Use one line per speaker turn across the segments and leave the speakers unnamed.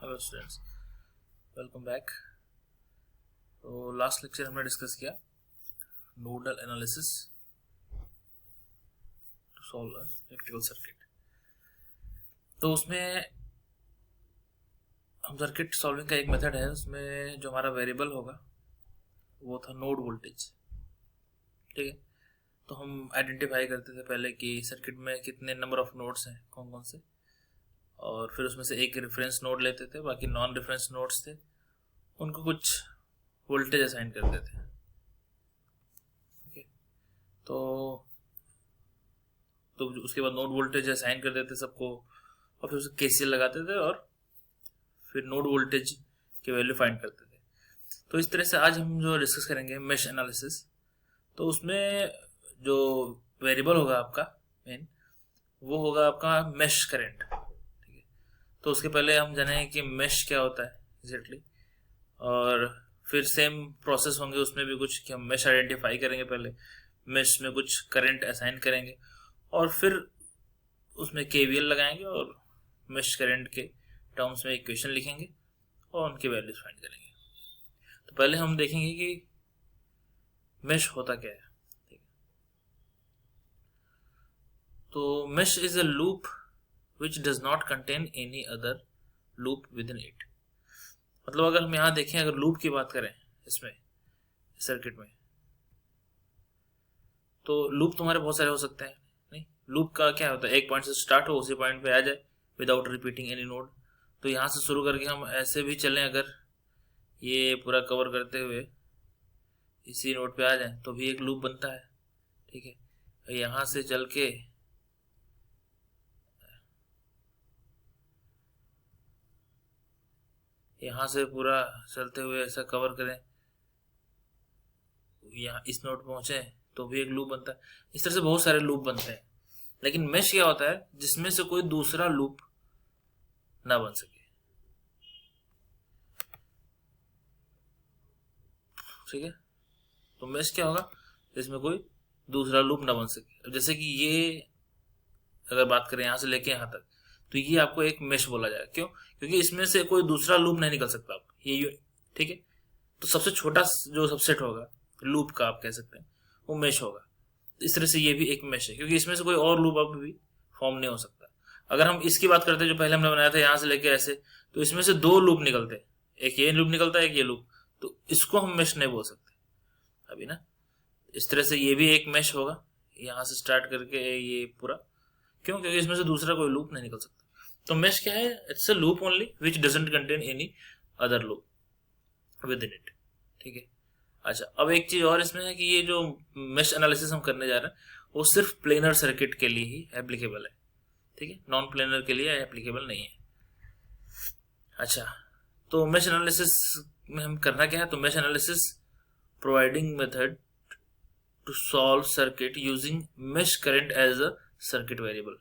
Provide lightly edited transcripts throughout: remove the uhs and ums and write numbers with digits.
Hello students, welcome back. तो last lecture हमने discuss किया nodal analysis to solve electrical circuit. तो उसमें हम सर्किट सॉल्विंग का एक मेथड है, उसमें जो हमारा वेरिएबल होगा वो था नोड वोल्टेज। ठीक है, तो हम आइडेंटिफाई करते थे पहले कि सर्किट में कितने नंबर ऑफ नोड्स हैं, कौन कौन से, और फिर उसमें से एक रेफरेंस नोड लेते थे, बाकी नॉन रेफरेंस नोड्स थे उनको कुछ वोल्टेज असाइन करते थे। ओके, तो उसके बाद नोड वोल्टेज असाइन कर देते सबको, और फिर उसे केसीएल लगाते थे और फिर नोड वोल्टेज की वैल्यू फाइंड करते थे। तो इस तरह से आज हम जो डिस्कस करेंगे मेश एनालिसिस, तो उसमें जो वेरिएबल होगा आपका मेन, वो होगा आपका मेश करंट। ठीक है, तो उसके पहले हम जानेंगे कि मेश क्या होता है एग्जैक्टली, और फिर सेम प्रोसेस होंगे उसमें भी कुछ कि हम मेश आइडेंटिफाई करेंगे, पहले मेश में कुछ करंट असाइन करेंगे और फिर उसमें केवीएल लगाएंगे और मेश करंट के टर्म्स में इक्वेशन लिखेंगे और उनकी वैल्यूज फाइंड करेंगे। तो पहले हम देखेंगे कि मेश होता क्या है। ठीक है, तो mesh is a loop which does not contain any other loop with in it. मतलब अगर हम यहाँ देखें, अगर लूप की बात करें इसमें सर्किट में, तो लूप तुम्हारे बहुत सारे हो सकते हैं। नहीं, लूप का क्या होता है, एक पॉइंट से स्टार्ट हो उसी पॉइंट पे आ जाए विदाउट रिपीटिंग एनी नोड। तो यहाँ से शुरू करके हम ऐसे भी चलें, अगर ये पूरा कवर करते हुए इसी नोड पे आ जाए तो भी एक लूप बनता है। ठीक है, यहाँ से चल के यहाँ से पूरा चलते हुए ऐसा कवर करें, यहाँ इस नोड पहुंचे तो भी एक लूप बनता है। इस तरह से बहुत सारे लूप बनते हैं। लेकिन मेश क्या होता है, जिसमें से कोई दूसरा लूप ना बन सके। ठीक है, तो मेश क्या होगा, जिसमें कोई दूसरा लूप ना बन सके। अब जैसे कि ये अगर बात करें यहाँ से लेके यहाँ तक, तो ये आपको एक मेश बोला जाएगा। क्यों? क्योंकि इसमें से कोई दूसरा लूप नहीं निकल सकता आप ये। ठीक है, तो सबसे छोटा जो सबसेट होगा लूप का, आप कह सकते हैं, वो मेश होगा। इस तरह से ये भी एक मेश है, क्योंकि इसमें से कोई और लूप अब भी फॉर्म नहीं हो सकता। अगर हम इसकी बात करते हैं जो पहले हमने बनाया था यहाँ से लेके ऐसे, तो इसमें से दो लूप निकलते, एक ये लूप निकलता है, एक ये लूप, तो इसको हम मेश नहीं बोल सकते अभी ना। इस तरह से ये भी एक मेश होगा, यहाँ से स्टार्ट करके ये पूरा। क्यों? क्योंकि इसमें से दूसरा कोई लूप नहीं निकल सकता। तो मेश क्या है? It's a loop only which doesn't contain any other loop with in it. ठीक है, अच्छा, अब एक चीज और इसमें है कि ये जो मेश एनालिसिस हम करने जा रहे हैं वो सिर्फ प्लेनर सर्किट के लिए ही एप्लीकेबल है। ठीक है, नॉन प्लेनर के लिए एप्लीकेबल नहीं है। अच्छा, तो मेश एनालिसिस में हम करना क्या है, तो mesh analysis providing method to solve circuit using mesh current as a circuit variable.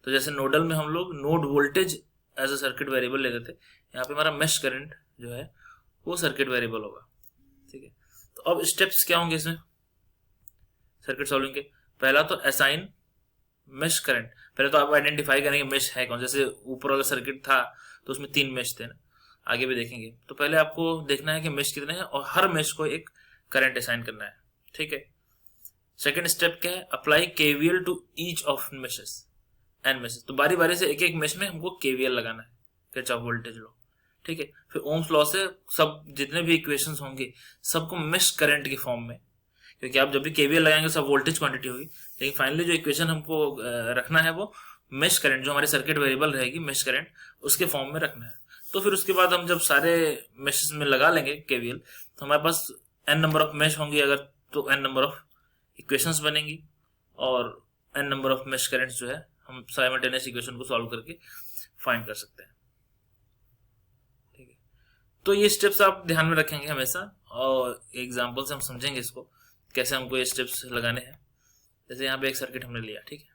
तो जैसे नोडल में हम लोग node voltage as a circuit variable लेते थे, यहाँ पे हमारा मेश करंट जो है वो सर्किट वेरिएबल होगा। ठीक है, तो अब स्टेप्स क्या होंगे इसमें सर्किट सॉल्विंग के। पहला तो असाइन मेश करंट। पहले तो आप आइडेंटिफाई करेंगे मेश है कौन। जैसे ऊपर वाला सर्किट था तो उसमें 3 मेश थे ना, आगे भी देखेंगे। तो पहले आपको देखना है कि मेश कितने हैं और हर मेश को एक करंट असाइन करना है। ठीक है, सेकेंड स्टेप क्या है, apply KVL to each of meshes and meshes. तो बारी बारी से एक एक मेश में हमको केवीएल लगाना है, किरचॉफ वोल्टेज लॉ। ठीक है, फिर ओम्स लॉ से सब जितने भी इक्वेशंस होंगे सबको मेश करंट की फॉर्म में, क्योंकि आप जब भी केवीएल लगाएंगे सब वोल्टेज क्वांटिटी होगी, लेकिन फाइनली जो इक्वेशन हमको रखना है वो मेश करंट, जो हमारे सर्किट वेरिएबल रहेगी मेश करंट, उसके फॉर्म में रखना है। तो फिर उसके बाद हम जब सारे मेशेस में लगा लेंगे केवीएल, तो हमारे पास n नंबर ऑफ मेश होंगी अगर, तो n नंबर ऑफ इक्वेशंस बनेंगी और n number of mesh currents जो है हम साइमल्टेनियस इक्वेशन को सॉल्व करके फाइंड कर सकते हैं। ठीक है, तो ये स्टेप्स आप ध्यान में रखेंगे हमेशा, और एग्जांपल से हम समझेंगे इसको कैसे हमको ये स्टेप्स लगाने हैं। जैसे यहाँ पे एक सर्किट हमने लिया, ठीक है,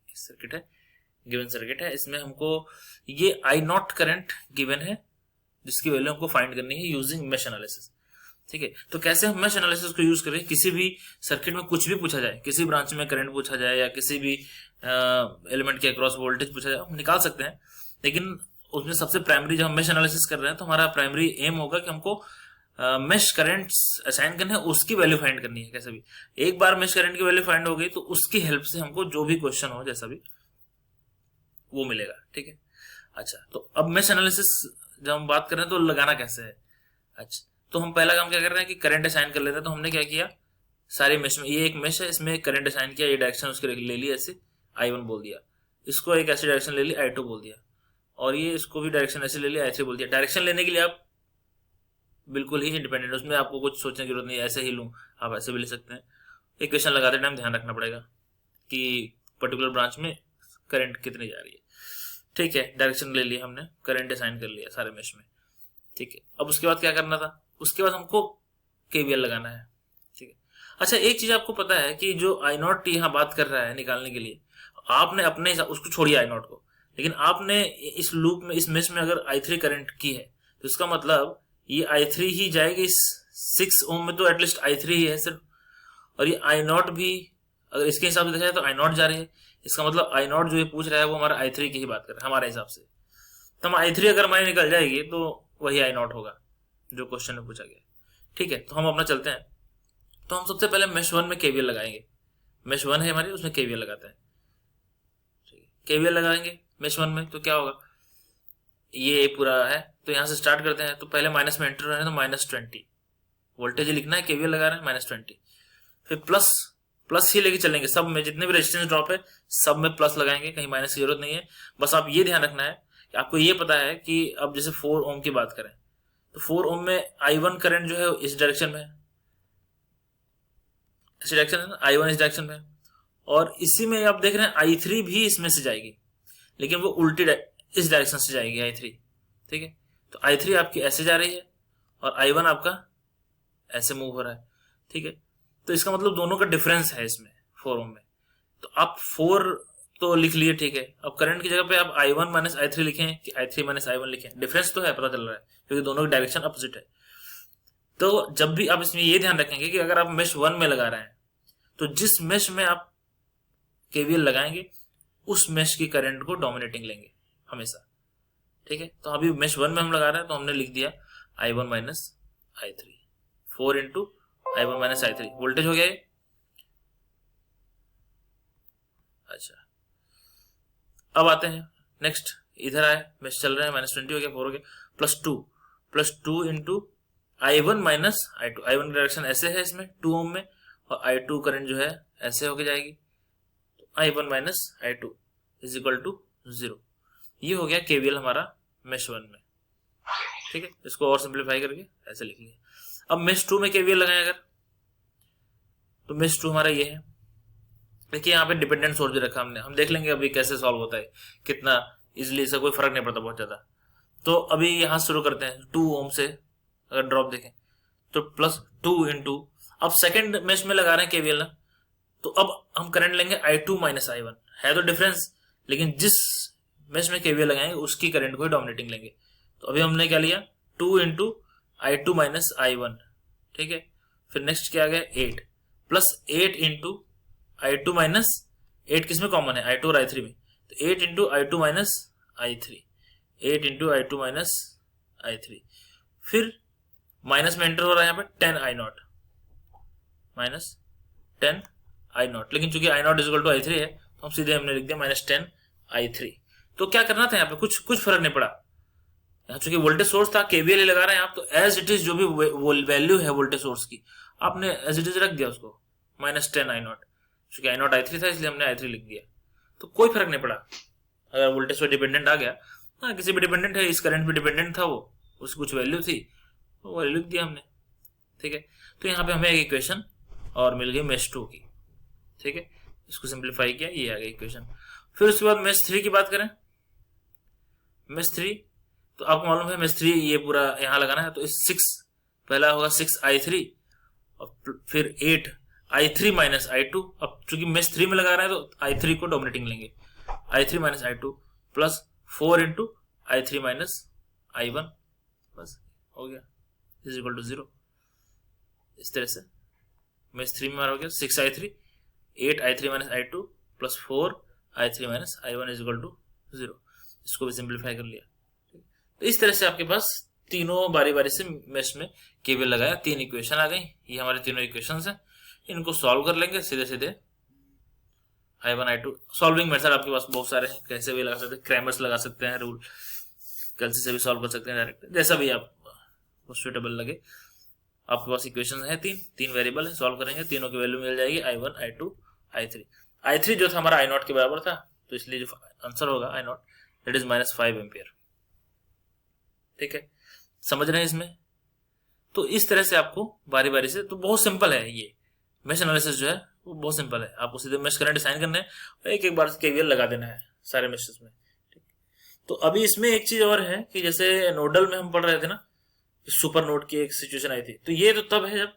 एक सर्किट है, गिवन सर्किट है, इसमें हमको ये आई नॉट करंट गिवन है जिसकी वैल्यू हमको फाइंड करनी है यूजिंग मेश एनालिसिस। ठीक है, तो कैसे हम मेश एनालिसिस को यूज करें, किसी भी सर्किट में कुछ भी पूछा जाए, किसी ब्रांच में करंट पूछा जाए या किसी भी एलिमेंट के अक्रॉस वोल्टेज पूछा जाए, हम निकाल सकते हैं। लेकिन उसमें सबसे प्राइमरी, जब हम मेश एनालिसिस कर रहे हैं तो हमारा प्राइमरी एम होगा कि हमको मेश करंट्स असाइन करने हैं, उसकी वैल्यू फाइंड करनी है कैसे भी। एक बार मेश करंट की वैल्यू फाइंड हो गई तो उसकी हेल्प से हमको जो भी क्वेश्चन हो जैसा भी वो मिलेगा, ठीक है। अच्छा, तो अब मेश एनालिसिस जब हम बात कर रहे हैं तो लगाना कैसे है। अच्छा, तो हम पहला काम क्या कर रहे हैं कि करंट असाइन कर लेते हैं। तो हमने क्या किया, सारे मेश में, ये एक मेश है, इसमें करंट असाइन किया, ये डायरेक्शन उसके ले लिया, ऐसे I1 बोल दिया, इसको एक ऐसी डायरेक्शन ले ली I2 बोल दिया, और ये इसको भी डायरेक्शन ऐसे ले लिया I3 बोल दिया। डायरेक्शन लेने के लिए आप बिल्कुल ही इंडिपेंडेंट, उसमें आपको कुछ सोचने की जरूरत नहीं, ऐसे ही लूँ आप ऐसे भी ले सकते हैं। इक्वेशन लगाते टाइम ध्यान रखना पड़ेगा कि पर्टिकुलर ब्रांच में करंट कितनी जा रही है, ठीक है। डायरेक्शन ले लिया हमने, करंट असाइन कर लिया सारे मेश में, ठीक है। अब उसके बाद क्या करना था, उसके बाद हमको KVL लगाना है, ठीक है। अच्छा, एक चीज आपको पता है कि जो I0 यहाँ बात कर रहा है निकालने के लिए, आपने अपने उसको छोड़िए I0 को, लेकिन आपने इस लूप में, इस मेश में अगर I3 करंट की है तो इसका मतलब ये I3 ही जाएगी इस 6 ओम में, तो एटलीस्ट I3 ही है सिर्फ, और ये I0 भी अगर इसके हिसाब से देखा जाए तो I0 जा रही है, इसका मतलब I0 जो ये पूछ रहा है वो हमारा I3 की ही बात कर रहा है हमारे हिसाब से। तो हम I3 अगर हमारी निकल जाएगी तो वही I0 होगा जो क्वेश्चन में पूछा गया, ठीक है। तो हम अपना चलते हैं। तो हम सबसे पहले मेश 1 में KVL लगाएंगे, मेश 1 है हमारी, उसमें KVL लगाते हैं, ठीक है। KVL लगाएंगे मेश 1 में तो क्या होगा, ये पूरा है, तो यहाँ से स्टार्ट करते हैं। तो पहले माइनस में एंटर है तो -20 वोल्टेज लिखना है, KVL लगा रहे हैं -20, फिर प्लस ही लेके चलेंगे, सब में जितने भी रेजिस्टेंस ड्रॉप है सब में प्लस लगाएंगे, कहीं माइनस की जरूरत नहीं है। बस आप ये ध्यान रखना है कि आपको ये पता है कि अब जैसे 4 ओम की बात करें तो 4 ओम में I1 करंट जो है इस डायरेक्शन में, इस डायरेक्शन है ना, I1 इस डायरेक्शन में, और इसी में आप देख रहे हैं I3 भी इसमें से जाएगी, लेकिन वो उल्टी इस डायरेक्शन से जाएगी I3, ठीक है। तो I3 आपकी ऐसे जा रही है और I1 आपका ऐसे मूव हो रहा है, ठीक है। तो इसका मतलब दोनों का डिफरेंस है इसमें 4 ओम में। तो आप 4 तो लिख लिए, ठीक है। अब करंट की जगह पे आप I1 माइनस I3 लिखें कि I3 माइनस I1 लिखें, डिफरेंस तो है, पता चल रहा है, क्योंकि दोनों की डायरेक्शन अपोजिट है। तो जब भी आप इसमें ये ध्यान रखेंगे कि अगर आप मेश 1 में लगा रहे हैं तो जिस मेश में आप KVL लगाएंगे उस मेश की करंट को डोमिनेटिंग लेंगे हमेशा, ठीक है। तो अभी मेश 1 में हम लगा रहे हैं तो हमने लिख दिया I1 minus I3, 4 into I1 minus I3 voltage हो गया ये। अच्छा, अब आते हैं नेक्स्ट, इधर आए मेश चल रहे हैं, -20 हो गया, 4 हो गया, +2 into I1 minus I2, I1 की डायरेक्शन ऐसे है इसमें 2 ओम में, और I2 करंट जो है ऐसे होके जाएगी, तो I1 minus I2 is equal to 0। ये हो गया KVL हमारा मेश 1 में, ठीक है। इसको और सिंप्लीफाई करके ऐसे लिख लिया। अब मेश 2 में KVL लगाएं अगर, तो मेश 2 हमारा ये है, देखिए यहाँ पे डिपेंडेंट सोर्स भी रखा हमने, हम देख लेंगे अभी कैसे सॉल्व होता है, कितना इजिली, इससे कोई फर्क नहीं पड़ता बहुत ज्यादा। तो अभी यहाँ शुरू करते हैं 2 ओम से, अगर ड्रॉप देखें तो +2 इंटू, अब सेकंड मेश में लगा रहे हैं KVL ना, तो अब हम करंट लेंगे I2 माइनस I1, है तो डिफरेंस, लेकिन जिस मेश में KVL लगाएंगे उसकी करंट को ही डोमिनेटिंग लेंगे। तो अभी हमने क्या लिया, 2 इंटू I2 माइनस I1, ठीक है। फिर नेक्स्ट क्या आ गया 8, +8 इंटू I2 माइनस 8 किसमें कॉमन है, I2 और I3 में, तो 8 into I2 minus I3, 8 into I2 minus I3, फिर माइनस में एंटर हो रहा है यहाँ पे 10 I0 माइनस 10 I0, लेकिन चूंकि I0 is equal to I3 है तो हम सीधे हमने लिख दिया -10 I3। तो क्या करना था यहाँ पे, कुछ फर्क नहीं पड़ा, यहाँ चूंकि वोल्टेज सोर्स था, KVL लगा रहे हैं आप, तो एज इट इज जो भी वैल्यू है वोल्टेज सोर्स की आपने एज इट इज रख दिया उसको, -10 I0, चूंकि I0 I3 था इसलिए हमने I3 लिख दिया। तो कोई फर्क नहीं पड़ा, अगर वोल्टेज पर डिपेंडेंट आ गया, हाँ किसी भी डिपेंडेंट है, इस करंट पे डिपेंडेंट था वो, उसकी कुछ वैल्यू थी वो लिख दिया हमने, ठीक है। तो यहाँ पे हमें एक इक्वेशन और मिल गई मेश 2 की, ठीक है। इसको सिंप्लीफाई किया, ये आ गई इक्वेशन। फिर उसके बाद मेश 3 की बात करें, मेश 3 तो आपको मालूम है मेश 3 ये पूरा यहाँ लगाना है, तो इस 6 पहला होगा 6 I3 और फिर 8 I3 माइनस I2। अब चूंकि मेश 3 में लगा रहे हैं तो I3 को डोमिनेटिंग लेंगे, I3 minus I2 plus 4 into I3 minus I1, बस हो गया, इज इक्वल टू 0। इस तरह से मेश 3 में हमारा हो गया 6 I3, 8 I3 minus I2 plus 4 I3 minus I1 is equal to 0। इसको भी सिंप्लीफाई कर लिया, तो इस तरह से आपके पास तीनों बारी बारी से मेश में केवीएल लगाया, 3 इक्वेशन आ गई। ये हमारे तीनों इक्वेशंस हैं, इनको सॉल्व कर लेंगे सीधे सीधे। I1 I2 सॉल्विंग मेथड आपके पास बहुत सारे हैं, कैसे भी लगा सकते हैं, क्रैमर्स लगा सकते हैं रूल, कैलसी से भी सॉल्व कर सकते हैं डायरेक्ट, जैसा भी आपको सुटेबल लगे। आपके पास इक्वेशन है तीन वेरिएबल है, सॉल्व करेंगे, तीनों की वैल्यू मिल जाएगी I1 I2 I3। I3 जो था हमारा I0 के बराबर था, तो इसलिए जो आंसर होगा I0 दैट इज -5 एम्पियर। ठीक है, समझ रहे हैं इसमें? तो इस तरह से आपको बारी बारी से, तो बहुत सिंपल है ये मेश एनालिसिस जो है वो बहुत सिंपल है। आपको सीधे मेश करंट डिसाइन करना है और एक एक बार केवीएल लगा देना है सारे मेशेस में। ठीक, तो अभी इसमें एक चीज और है कि जैसे नोडल में हम पढ़ रहे थे ना, सुपर नोड की एक सिचुएशन आई थी, तो ये तो तब है जब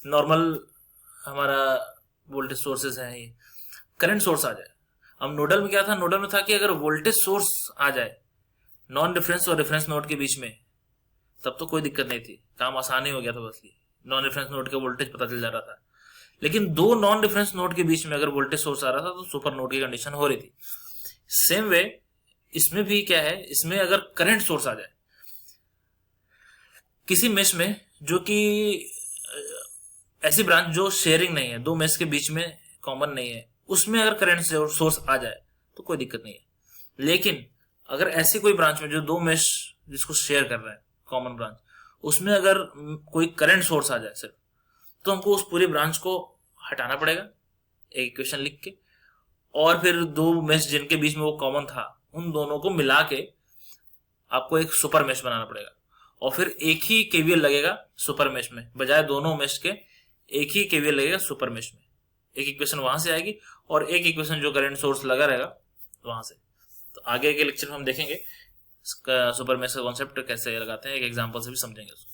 नॉर्मल हमारा वोल्टेज सोर्सेस है, ये करंट सोर्स आ जाए। अब नोडल में क्या था, नोडल में था कि अगर वोल्टेज सोर्स आ जाए नॉन रेफरेंस और रेफरेंस नोड के बीच में, तब तो कोई दिक्कत नहीं थी, काम आसान ही हो गया था, बस ये नॉन रेफरेंस नोड का वोल्टेज पता चल जा रहा था। लेकिन दो नॉन रेफरेंस नोड के बीच में अगर वोल्टेज सोर्स आ रहा था तो सुपर नोड की कंडीशन हो रही थी। सेम वे इसमें भी क्या है, इसमें अगर करंट सोर्स आ जाए किसी मेश में, जो कि ऐसी ब्रांच जो शेयरिंग नहीं है, दो मेश के बीच में कॉमन नहीं है, उसमें अगर करंट सोर्स आ जाए तो कोई दिक्कत नहीं है। लेकिन अगर ऐसी कोई ब्रांच में जो दो मेश जिसको शेयर कर रहा है कॉमन ब्रांच, उसमें अगर कोई करंट सोर्स आ जाए सिर्फ, तो हमको उस पूरी ब्रांच को हटाना पड़ेगा एक इक्वेशन लिख के, और फिर दो मेश जिनके बीच में वो कॉमन था उन दोनों को मिला के आपको एक सुपर मेश बनाना पड़ेगा, और फिर एक ही केवीएल लगेगा सुपर मेश में, बजाय दोनों मेश के एक ही केवीएल लगेगा सुपर मेश में। एक इक्वेशन वहां से आएगी और एक इक्वेशन जो करंट सोर्स लगा रहेगा वहां से। तो आगे के लेक्चर में हम देखेंगे सुपर मेश का कॉन्सेप्ट कैसे लगाते हैं, एक एग्जांपल से भी समझेंगे उसको।